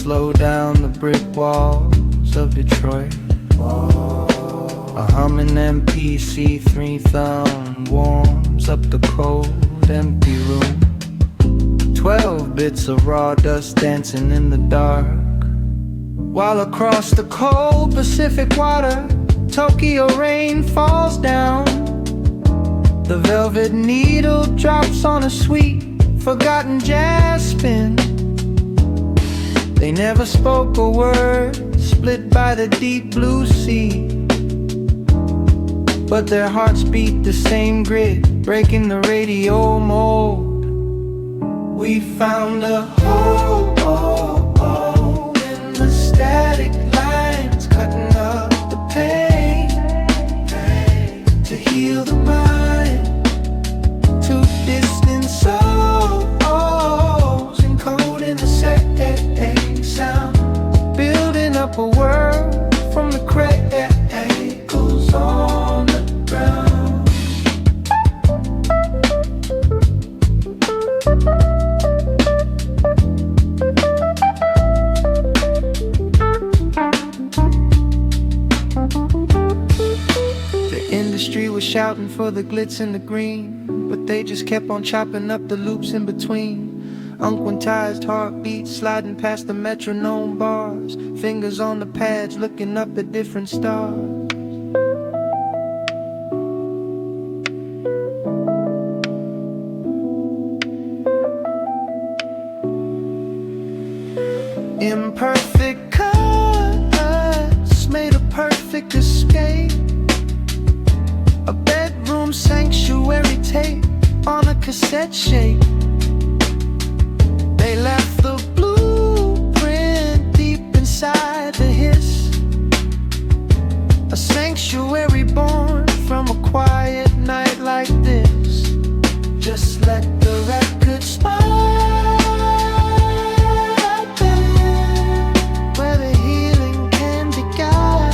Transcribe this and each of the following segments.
slow down the brick walls of Detroit. A humming MPC3 thumb warms up the cold, empty room. 12 bits of raw dust dancing in the dark, while across the cold Pacific water, Tokyo rain falls down. The velvet needle drops on a sweet, forgotten jazz spin. They never spoke a word, split by the deep blue sea, but their hearts beat the same grit, breaking the radio mold. We found a hole in the static lines, cutting up the pain to heal the mind. Two distant souls encoding the same sound, building up a world from the cradles on the ground. The industry was shouting for the glitz and the green, but they just kept on chopping up the loops in between. Unquantized heartbeats sliding past the metronome bars, fingers on the pads looking up at different stars. Imperfect cuts made a perfect escape. A bedroom sanctuary tape on a cassette shape. They left the blueprint deep inside the hiss. A sanctuary born from a quiet night like this. Just let the record smile there, where the healing can be guided.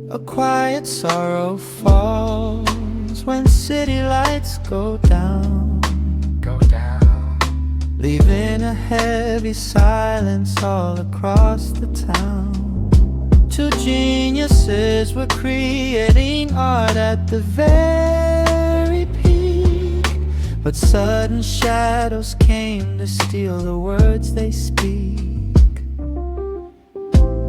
A quiet sorrow falls when city lights go down, leaving a heavy silence all across the town. Two geniuses were creating art at the very peak, but sudden shadows came to steal the words they speak.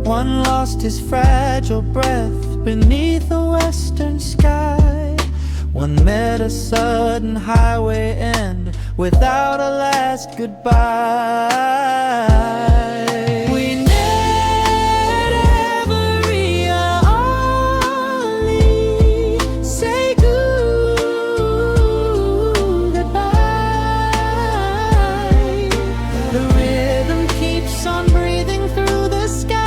One lost his fragile breath beneath a western sky. One met a sudden highway end without a last goodbye. We never really say goodbye. The rhythm keeps on breathing through the sky.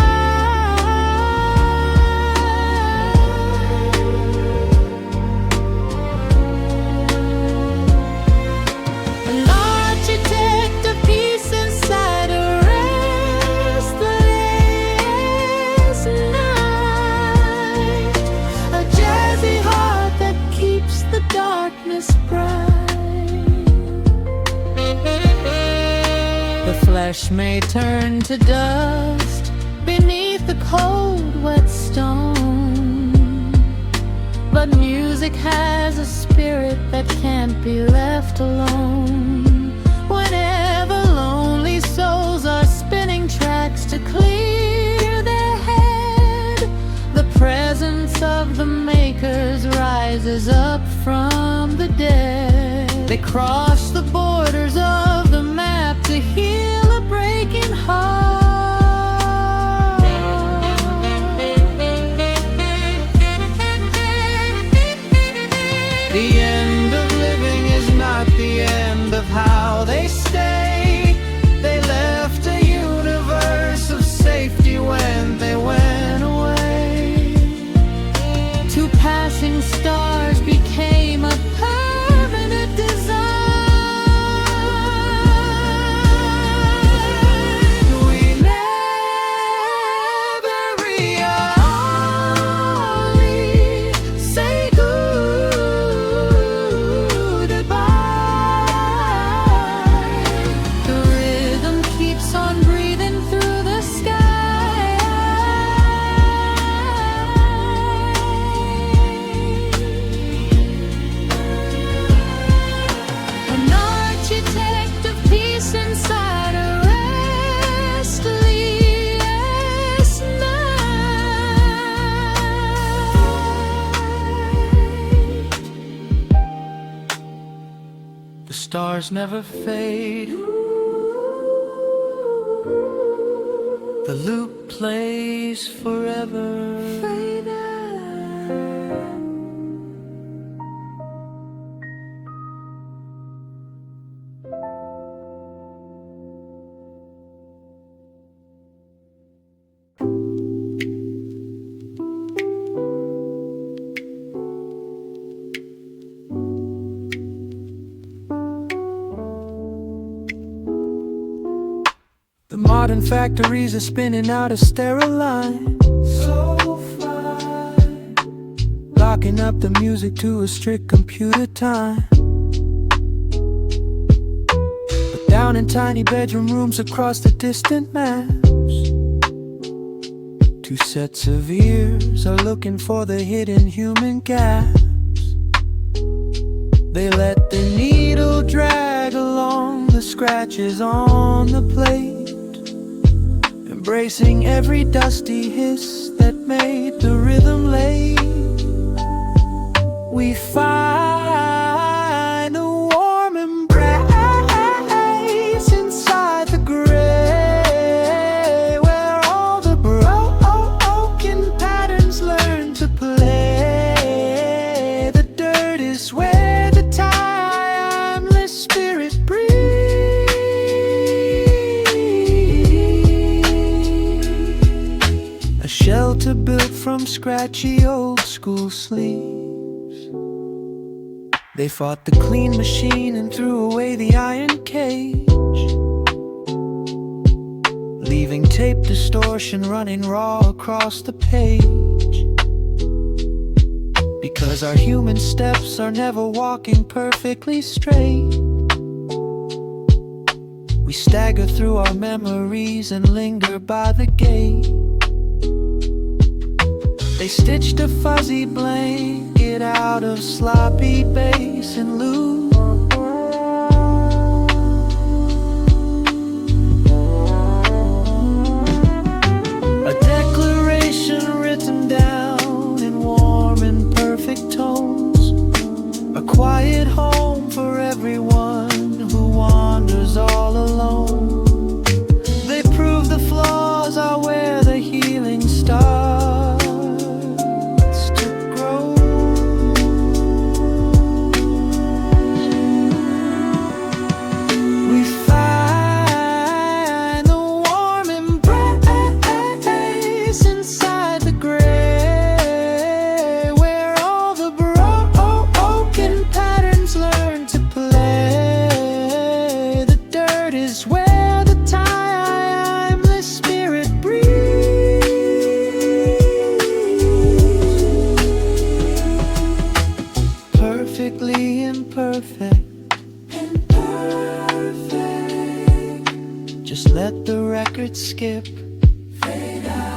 Flesh may turn to dust beneath the cold, wet stone, but music has a spirit that can't be left alone. Whenever lonely souls are spinning tracks to clear their head, the presence of the makers rises up from the dead. They cross the borders of the map stars never fade. The loop plays forever. The modern factories are spinning out of sterile lines, so fine, locking up the music to a strict computer time. But down in tiny bedroom rooms across the distant maps, two sets of ears are looking for the hidden human gaps. They let the needle drag along the scratches on the plate, embracing every dusty hiss that made the rhythm late. We find a warm embrace inside the gray, where all the broken patterns learn to play. The dirt is where the timeless spirit breathes. Shelter built from scratchy old school sleeves. They fought the clean machine and threw away the iron cage, leaving tape distortion running raw across the page. Because our human steps are never walking perfectly straight, we stagger through our memories and linger by the gate. They stitched a fuzzy blanket out of sloppy bass and loop, a declaration written down in warm and perfect tones, a quiet home for everyone who wanders all alone. They prove the flaws are where the healing starts. Perfectly imperfect, just let the record skip, fade out.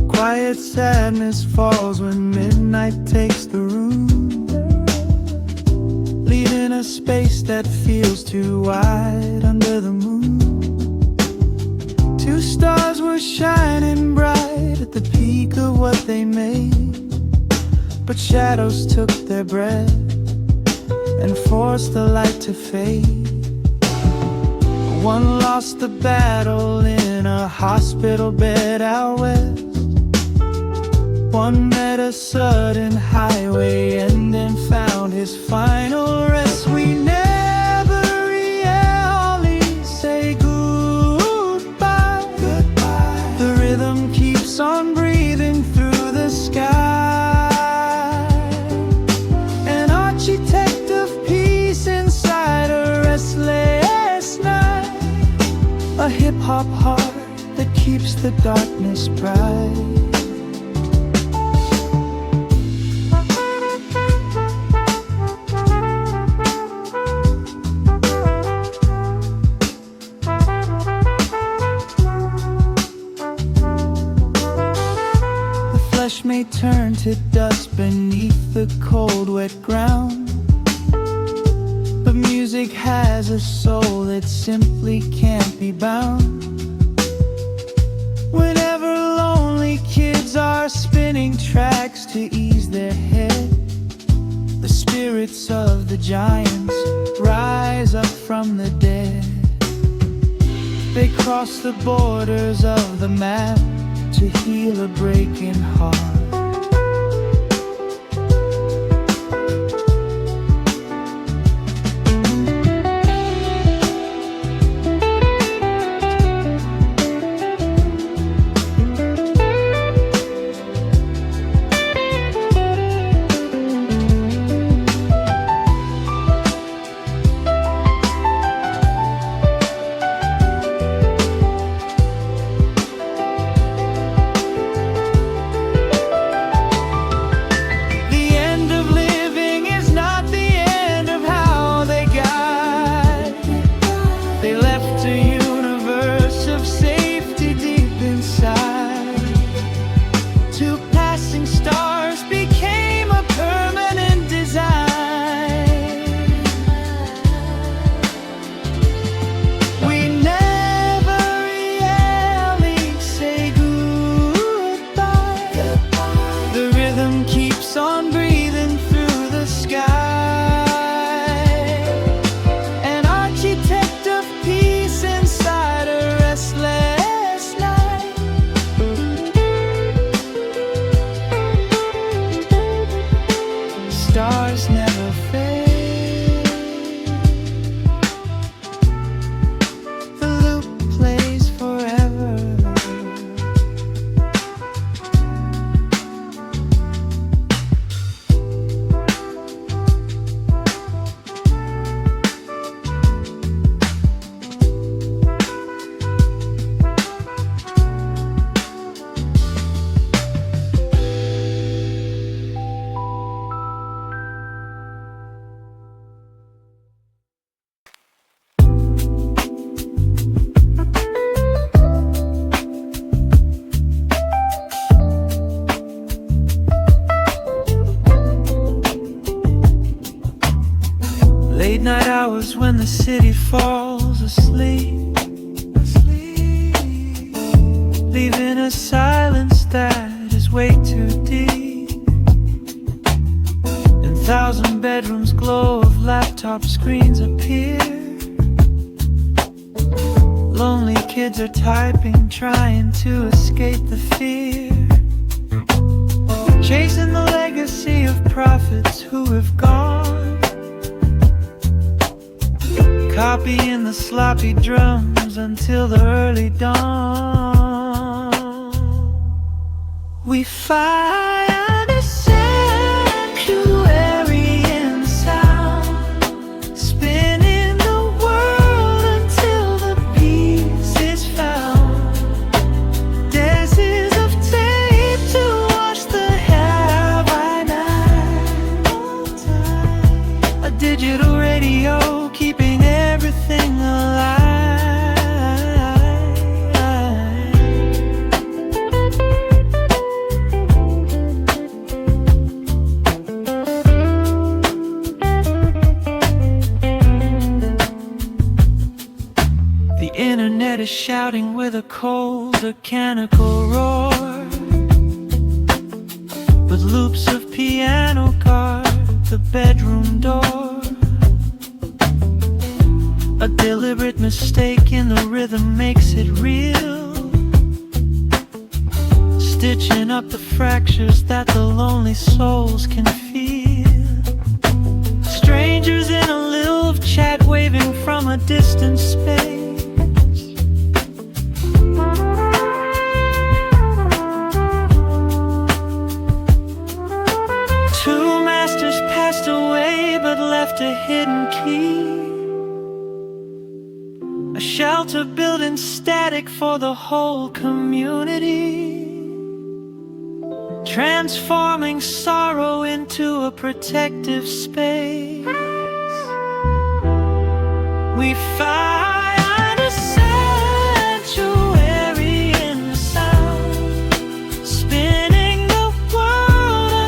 Quiet sadness falls when midnight takes the room, leaving a space that feels too wide under the moon. Two stars were shining bright at the peak of what they made, but shadows took their breath and forced the light to fade. One lost the battle in a hospital bed out west, one met a sudden highway and then found his final rest. We never really say goodbye. The rhythm keeps on breathing through the sky, an architect of peace inside a restless night, a hip-hop heart that keeps the darkness bright. to dust beneath the cold, wet ground. But music has a soul that simply can't be bound. Whenever lonely kids are spinning tracks to ease their head, the spirits of the giants rise up from the dead. They cross the borders of the map to heal a breaking heart. Stars never fade. The loop plays forever. Late night hours when the city falls asleep, leaving a silence that is way too deep. And 1,000 bedrooms glow of laptop screens appear. Lonely kids are typing, trying to escape the fear, chasing the legacy of prophets who have gone, copying the sloppy drums until the early dawn. We find a sanctuary in sound, spinning the world until the peace is found. Daisies of tape to wash the hair by night. A digital radio keeping everything alive. The internet is shouting with a cold, mechanical roar, with loops of piano guard the bedroom door. A deliberate mistake in the rhythm makes it real, stitching up the fractures that the lonely souls can feel. Strangers in a live chat waving from a distant space. Two masters passed away but left a hidden key, a shelter built in static for the whole community, transforming sorrow into a protective space. We find a sanctuary in the sound, spinning the world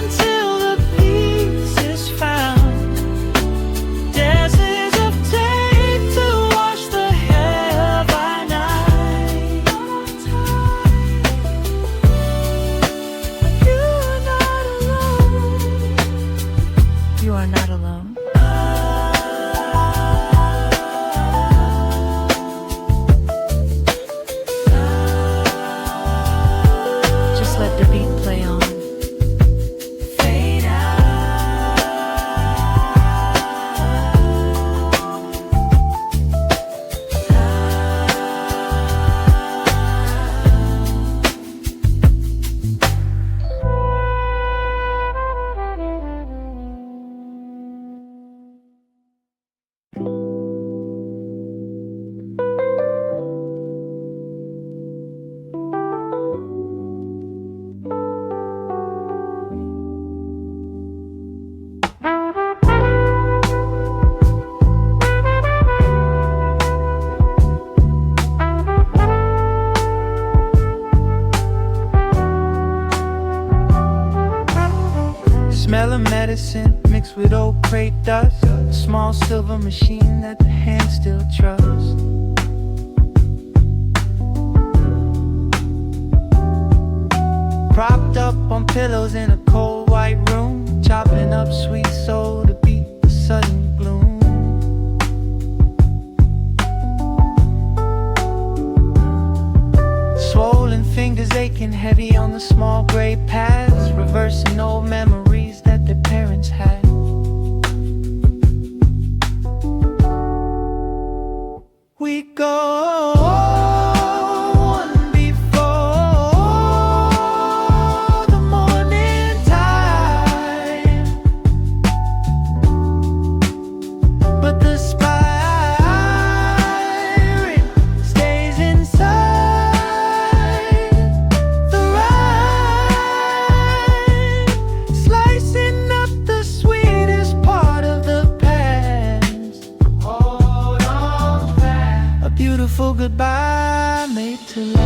iridescent mixed with old crate dust. A small silver machine that the hand still trusts. Propped up on pillows in a cold white room, chopping up sweet soul to beat the sudden gloom. Swollen fingers aching heavy on the small gray paths, reversing old memories that their parents had. We go on before the morning tide, but the spirit stays inside the ride, slicing up the sweetest part of the past. Hold on fast, a beautiful goodbye made to last.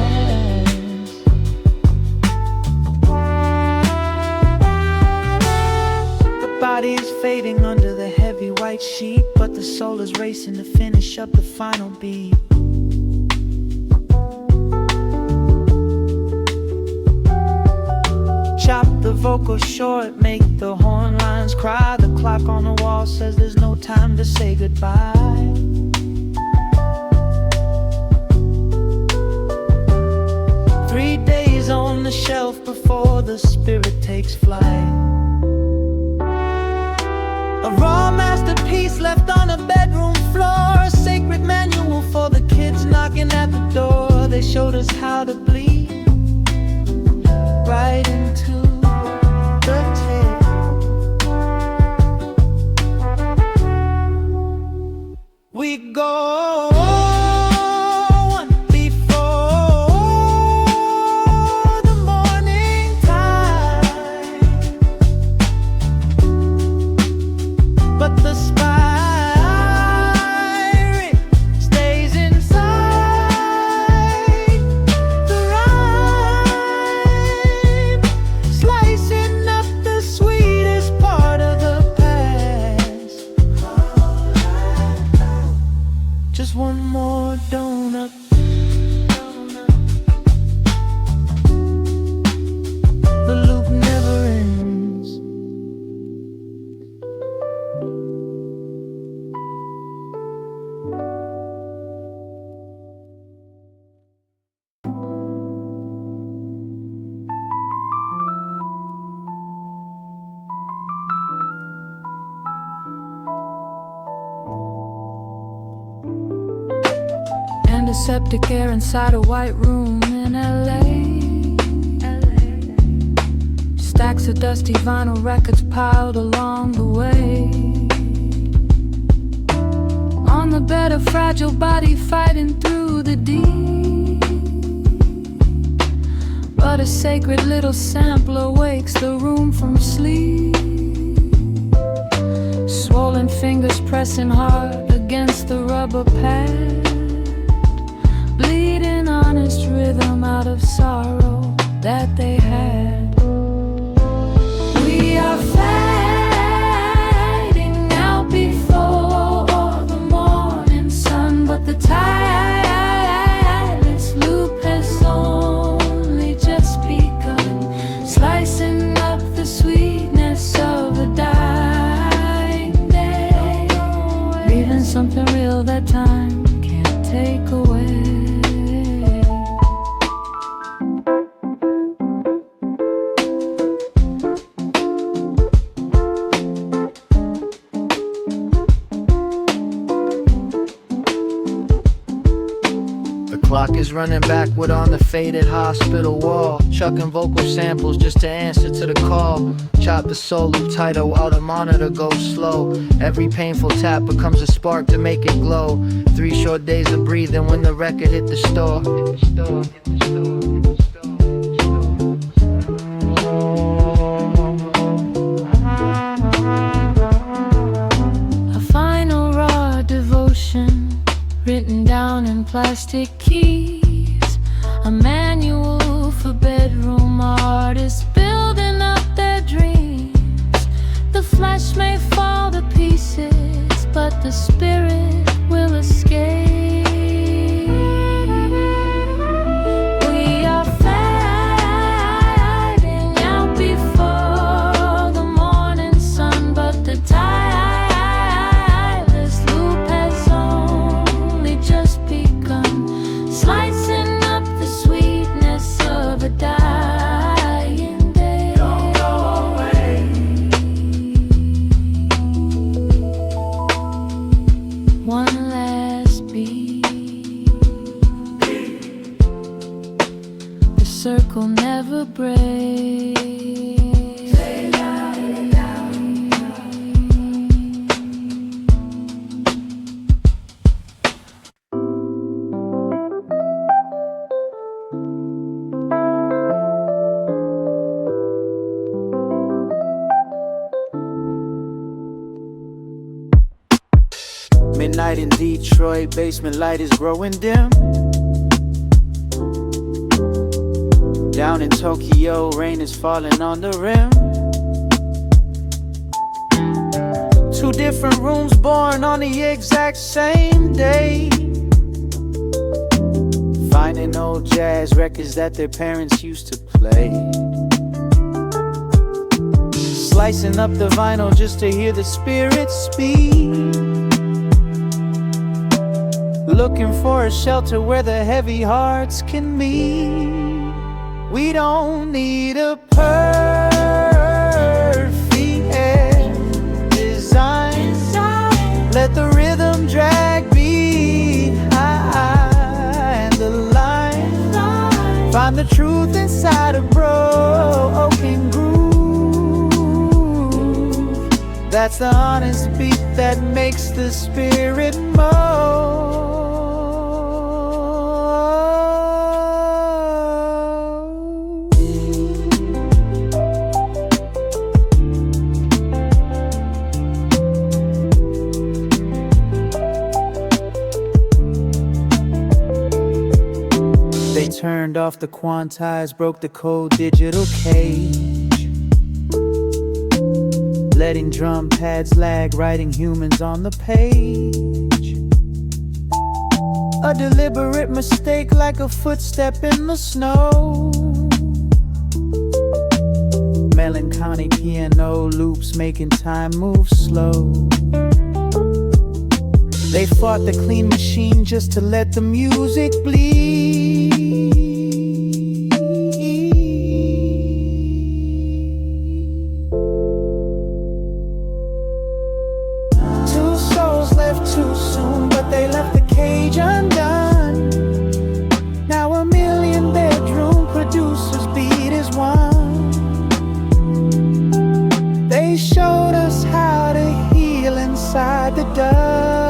The body is fading under the heavy white sheet, but the soul is racing to finish up the final beat. Chop the vocals short, make the horn lines cry. The clock on the wall says there's no time to say goodbye. 3 days on the shelf before the spirit takes flight. A raw masterpiece left on a bedroom floor, a sacred manual for the kids knocking at the door. They showed us how to bleed right into the tape. We go on before the morning tide, but the spirit stays inside the rhyme, slicing up the sweetest part of the past. Just one more donut. The loop never ends. Antiseptic air inside a white room in LA. Stacks of dusty vinyl records piled along the way. On the bed, a fragile body fighting through the deep. But a sacred little sampler wakes the room from sleep. Swollen fingers pressing hard against the rubber pad, bleeding honest rhythm out of sorrow that they had. We are fading out before the morning sun, but the tireless loop has only just begun, slicing up the sweetness of a dying day, leaving something real that time can't take away. Clock is running backward on the faded hospital wall, chucking vocal samples just to answer to the call. Chop the solo title while the monitor goes slow. Every painful tap becomes a spark to make it glow. 3 short days of breathing when the record hit the store. A final raw devotion written down in plastic keys, a manual for bedroom artists building up their dreams. The flesh may fall to pieces, but the spirit will escape. We are fading out before the morning sun, but the tireless loop has only just begun, slicing up the sweetness of a dying day. Don't go away. One last beat. The circle never breaks. Midnight in Detroit, basement light is growing dim. Down in Tokyo, rain is falling on the rim. Two different rooms born on the exact same day, finding old jazz records that their parents used to play, slicing up the vinyl just to hear the spirit speak, looking for a shelter where the heavy hearts can meet. We don't need a perfect design. Let the rhythm drag behind the line. Find the truth inside a broken groove. That's the honest beat that makes the spirit move. They turned off the quantized, broke the cold digital cage, letting drum pads lag, writing humans on the page. A deliberate mistake, like a footstep in the snow. Melancholy piano loops, making time move slow. They fought the clean machine just to let the music bleed. Two souls left too soon, but they left the cage undone. Now a million bedroom producers beat is one. They showed us how to heal inside the dust.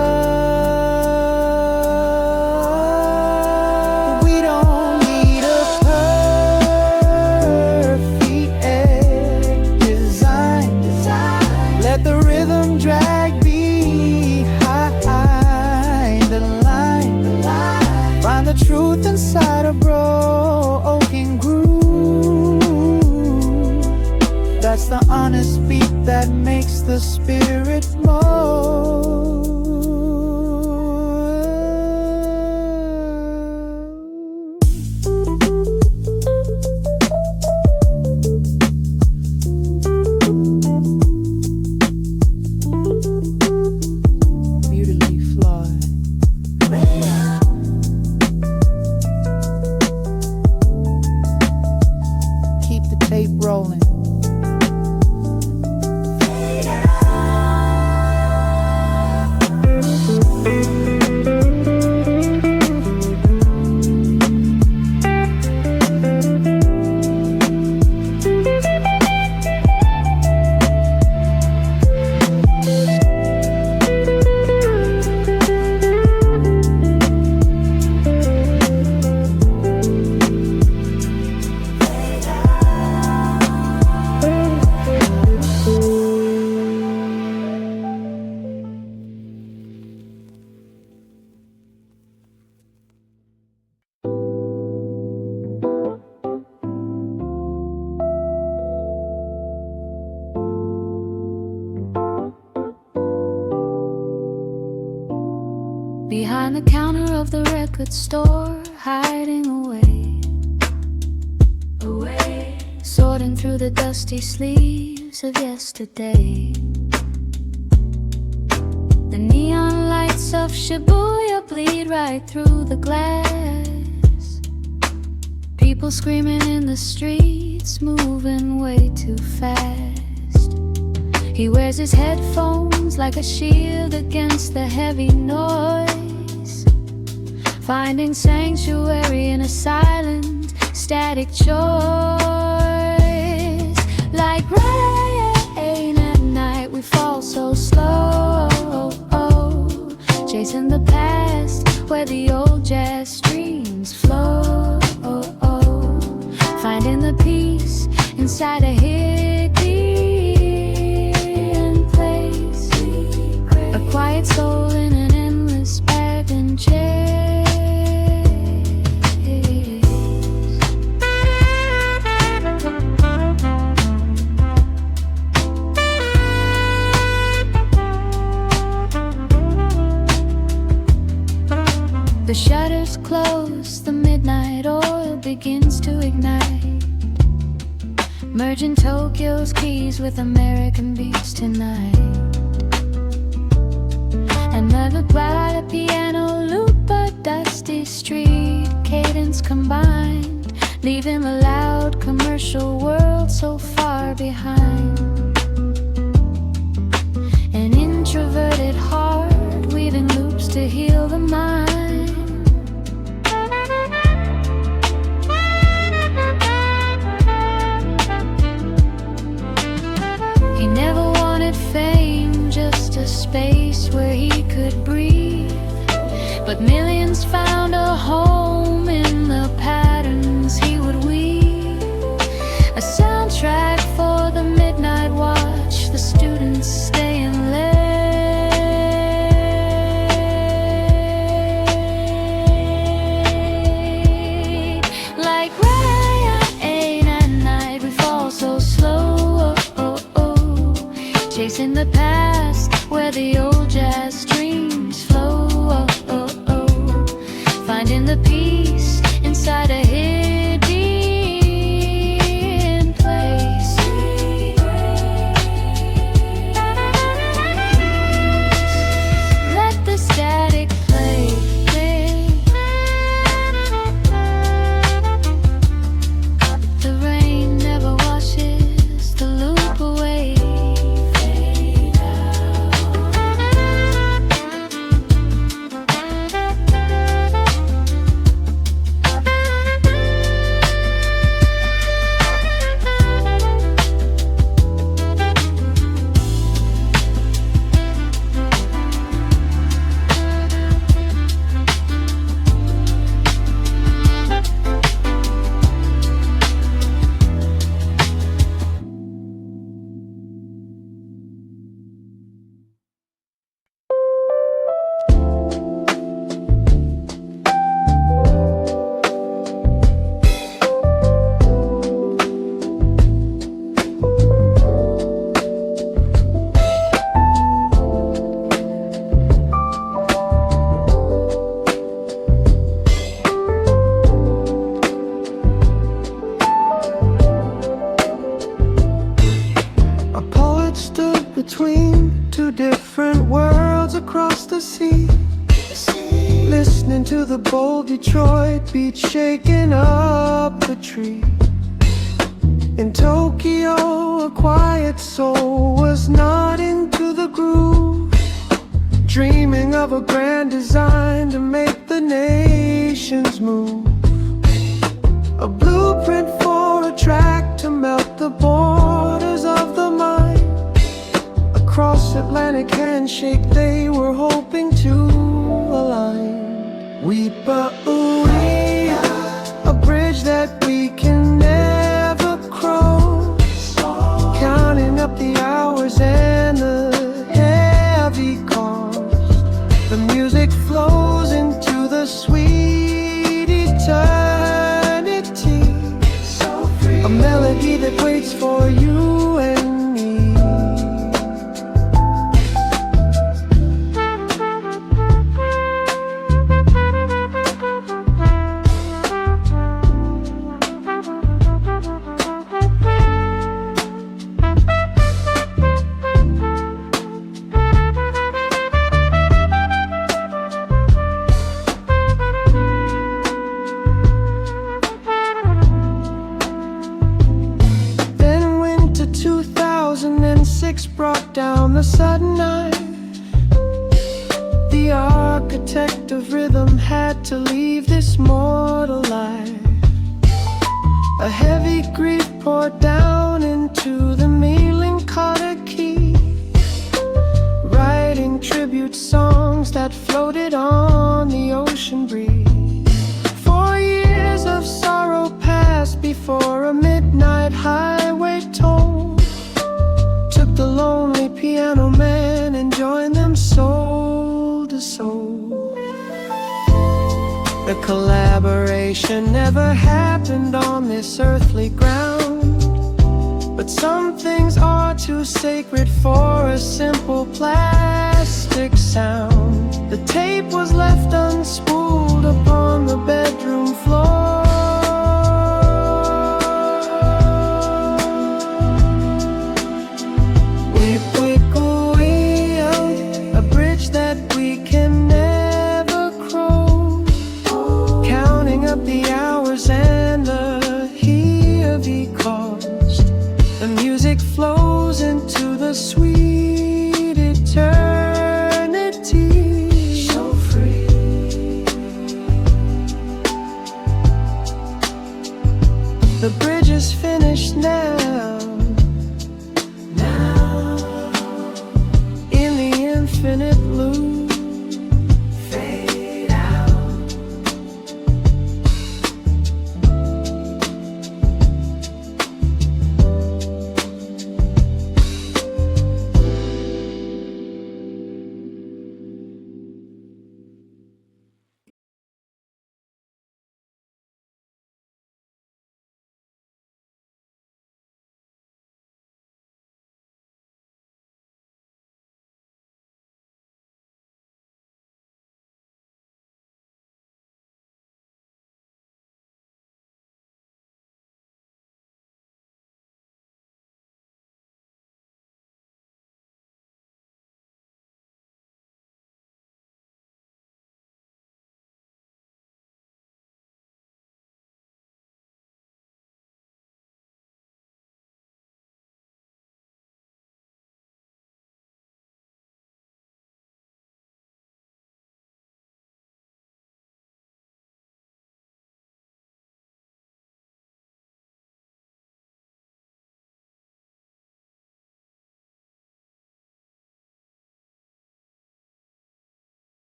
Truth inside a broken groove. That's the honest beat that makes the spirit move. Beautifully flawed. Tape rolling. behind the counter of the record store, hiding away, sorting through the dusty sleeves of yesterday. The neon lights of Shibuya bleed right through the glass. People screaming in the streets, moving way too fast. He wears his headphones like a shield against the heavy noise, finding sanctuary in a silent, static choice. Like rain at night, we fall so slow, chasing the past where the old jazz streams flow, finding the peace inside a hidden place, a quiet soul in an endless bag and chase. The shutters close, the midnight oil begins to ignite, merging Tokyo's keys with American beats tonight. Another quiet piano loop, a dusty street cadence combined, leaving the loud commercial world so far behind. An introverted heart weaving loops to heal the mind. He never wanted fame, just a space where he could breathe. But millions found a home in the patterns he would weave. A soundtrack for the midnight watch, the students staying late. Like rain at night, we fall so slow, chasing the past where the old jazz streams flow, finding the peace inside a hidden place. Let the static play. The rain never washes the loop away. Between two different worlds across the sea, listening to the bold Detroit beat shaking up the tree. In Tokyo, a quiet soul was nodding to the groove, dreaming of a grand design to make the nations move. A blueprint for a track to melt the borders of the mind. Across Atlantic handshake they were hoping to align. Weep-a-ooey, a bridge that we can never cross, counting up the hours and the heavy cost. The music flows into the sweet eternity, a melody that waits for you and me. this mortal life. A heavy grief poured down into the melancholic key, writing tribute songs that floated on the ocean breeze. 4 years of sorrow passed before a midnight highway toll took the lonely piano man and joined them soul to soul. The collaboration never happened on this earthly ground, but some things are too sacred for a simple plastic sound. The tape was left unspooled upon the bedroom floor. Weep, weep, weep, a bridge that we can never cross, counting up the hours and the heave he caused. The music flows into the sweet eternity, so free. The bridge is finished now, in the infinite blue.